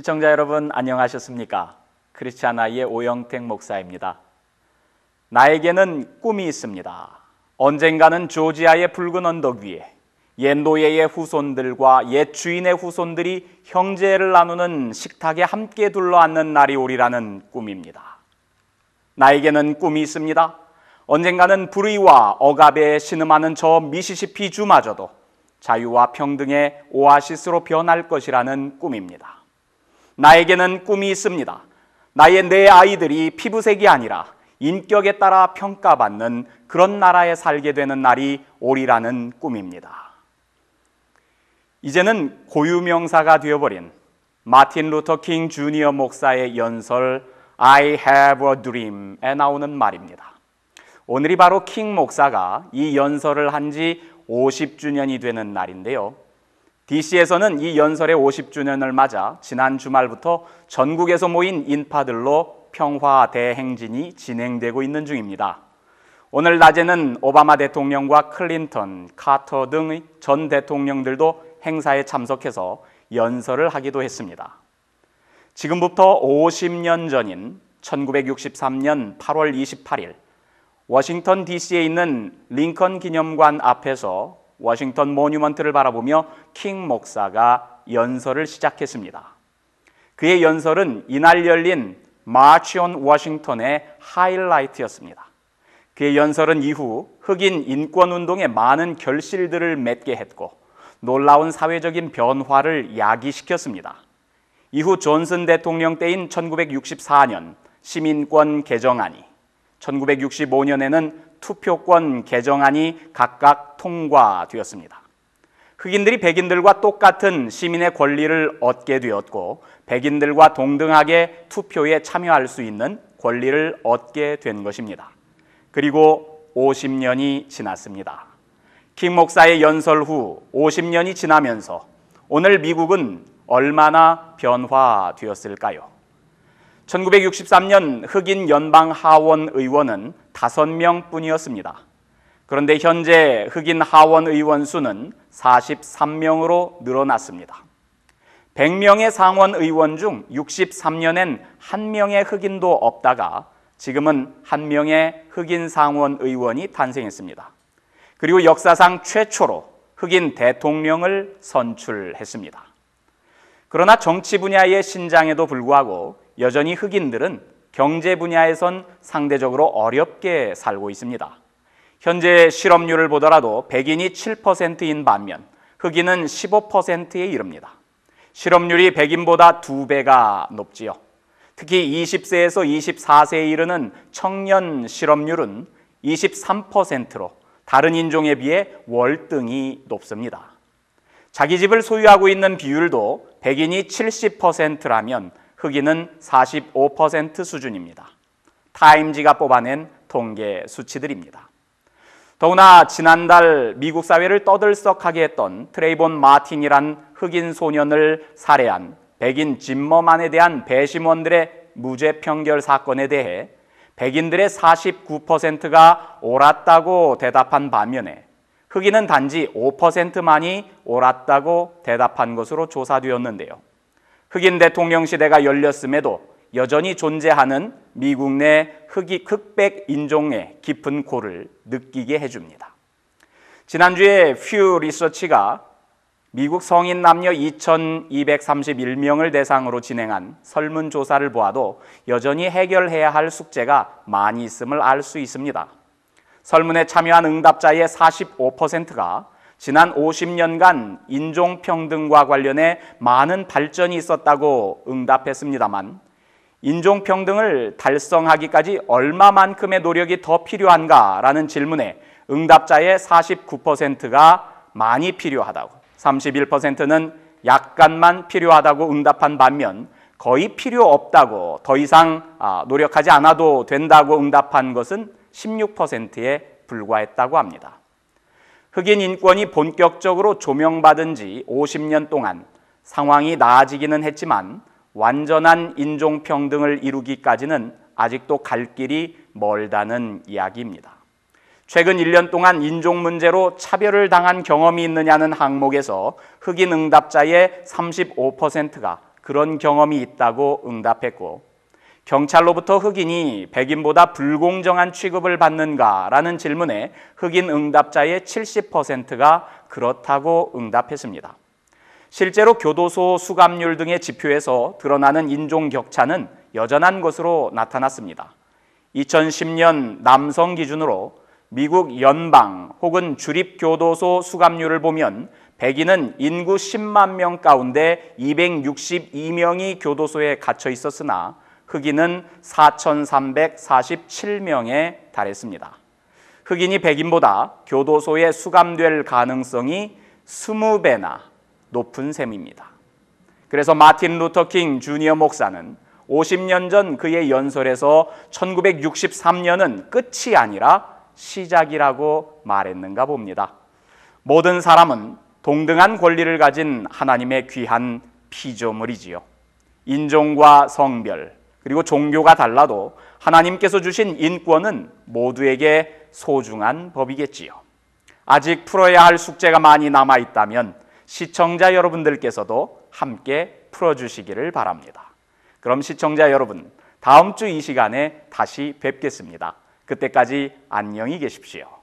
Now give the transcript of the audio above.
시청자 여러분 안녕하셨습니까? 크리스찬아이의 오영택 목사입니다. 나에게는 꿈이 있습니다. 언젠가는 조지아의 붉은 언덕 위에 옛 노예의 후손들과 옛 주인의 후손들이 형제를 나누는 식탁에 함께 둘러앉는 날이 오리라는 꿈입니다. 나에게는 꿈이 있습니다. 언젠가는 불의와 억압에 신음하는 저 미시시피 주마저도 자유와 평등의 오아시스로 변할 것이라는 꿈입니다. 나에게는 꿈이 있습니다. 나의 내 아이들이 피부색이 아니라 인격에 따라 평가받는 그런 나라에 살게 되는 날이 오리라는 꿈입니다. 이제는 고유명사가 되어버린 마틴 루터 킹 주니어 목사의 연설 I have a dream에 나오는 말입니다. 오늘이 바로 킹 목사가 이 연설을 한 지 50주년이 되는 날인데요. DC에서는 이 연설의 50주년을 맞아 지난 주말부터 전국에서 모인 인파들로 평화 대행진이 진행되고 있는 중입니다. 오늘 낮에는 오바마 대통령과 클린턴, 카터 등의 전 대통령들도 행사에 참석해서 연설을 하기도 했습니다. 지금부터 50년 전인 1963년 8월 28일 워싱턴 DC에 있는 링컨 기념관 앞에서 워싱턴 모뉴먼트를 바라보며 킹 목사가 연설을 시작했습니다. 그의 연설은 이날 열린 마치 온 워싱턴의 하이라이트였습니다. 그의 연설은 이후 흑인 인권운동에 많은 결실들을 맺게 했고 놀라운 사회적인 변화를 야기시켰습니다. 이후 존슨 대통령 때인 1964년 시민권 개정안이, 1965년에는 투표권 개정안이 각각 통과되었습니다. 흑인들이 백인들과 똑같은 시민의 권리를 얻게 되었고 백인들과 동등하게 투표에 참여할 수 있는 권리를 얻게 된 것입니다. 그리고 50년이 지났습니다. 킹 목사의 연설 후 50년이 지나면서 오늘 미국은 얼마나 변화되었을까요? 1963년 흑인 연방 하원 의원은 5명 뿐이었습니다. 그런데 현재 흑인 하원 의원 수는 43명으로 늘어났습니다. 100명의 상원 의원 중 63년엔 1명의 흑인도 없다가 지금은 1명의 흑인 상원 의원이 탄생했습니다. 그리고 역사상 최초로 흑인 대통령을 선출했습니다. 그러나 정치 분야의 신장에도 불구하고 여전히 흑인들은 경제 분야에선 상대적으로 어렵게 살고 있습니다. 현재 실업률을 보더라도 백인이 7%인 반면 흑인은 15%에 이릅니다. 실업률이 백인보다 2배가 높지요. 특히 20세에서 24세에 이르는 청년 실업률은 23%로 다른 인종에 비해 월등히 높습니다. 자기 집을 소유하고 있는 비율도 백인이 70%라면 흑인은 45% 수준입니다. 타임지가 뽑아낸 통계 수치들입니다. 더구나 지난달 미국 사회를 떠들썩하게 했던 트레이본 마틴이란 흑인 소년을 살해한 백인 짐머만에 대한 배심원들의 무죄 판결 사건에 대해 백인들의 49%가 옳았다고 대답한 반면에 흑인은 단지 5%만이 옳았다고 대답한 것으로 조사되었는데요. 흑인 대통령 시대가 열렸음에도 여전히 존재하는 미국 내 흑백 인종의 깊은 골을 느끼게 해줍니다. 지난주에 퓨 리서치가 미국 성인 남녀 2,231명을 대상으로 진행한 설문조사를 보아도 여전히 해결해야 할 숙제가 많이 있음을 알 수 있습니다. 설문에 참여한 응답자의 45%가 지난 50년간 인종평등과 관련해 많은 발전이 있었다고 응답했습니다만 인종평등을 달성하기까지 얼마만큼의 노력이 더 필요한가라는 질문에 응답자의 49%가 많이 필요하다고, 31%는 약간만 필요하다고 응답한 반면 거의 필요 없다고, 더 이상 노력하지 않아도 된다고 응답한 것은 16%에 불과했다고 합니다. 흑인 인권이 본격적으로 조명받은 지 50년 동안 상황이 나아지기는 했지만 완전한 인종평등을 이루기까지는 아직도 갈 길이 멀다는 이야기입니다. 최근 1년 동안 인종 문제로 차별을 당한 경험이 있느냐는 항목에서 흑인 응답자의 35%가 그런 경험이 있다고 응답했고, 경찰로부터 흑인이 백인보다 불공정한 취급을 받는가라는 질문에 흑인 응답자의 70%가 그렇다고 응답했습니다. 실제로 교도소 수감률 등의 지표에서 드러나는 인종 격차는 여전한 것으로 나타났습니다. 2010년 남성 기준으로 미국 연방 혹은 주립교도소 수감률을 보면 백인은 인구 10만 명 가운데 262명이 교도소에 갇혀 있었으나 흑인은 4,347명에 달했습니다. 흑인이 백인보다 교도소에 수감될 가능성이 20배나 높은 셈입니다. 그래서 마틴 루터 킹 주니어 목사는 50년 전 그의 연설에서 1963년은 끝이 아니라 시작이라고 말했는가 봅니다. 모든 사람은 동등한 권리를 가진 하나님의 귀한 피조물이지요. 인종과 성별 그리고 종교가 달라도 하나님께서 주신 인권은 모두에게 소중한 법이겠지요. 아직 풀어야 할 숙제가 많이 남아있다면 시청자 여러분들께서도 함께 풀어주시기를 바랍니다. 그럼 시청자 여러분, 다음 주 이 시간에 다시 뵙겠습니다. 그때까지 안녕히 계십시오.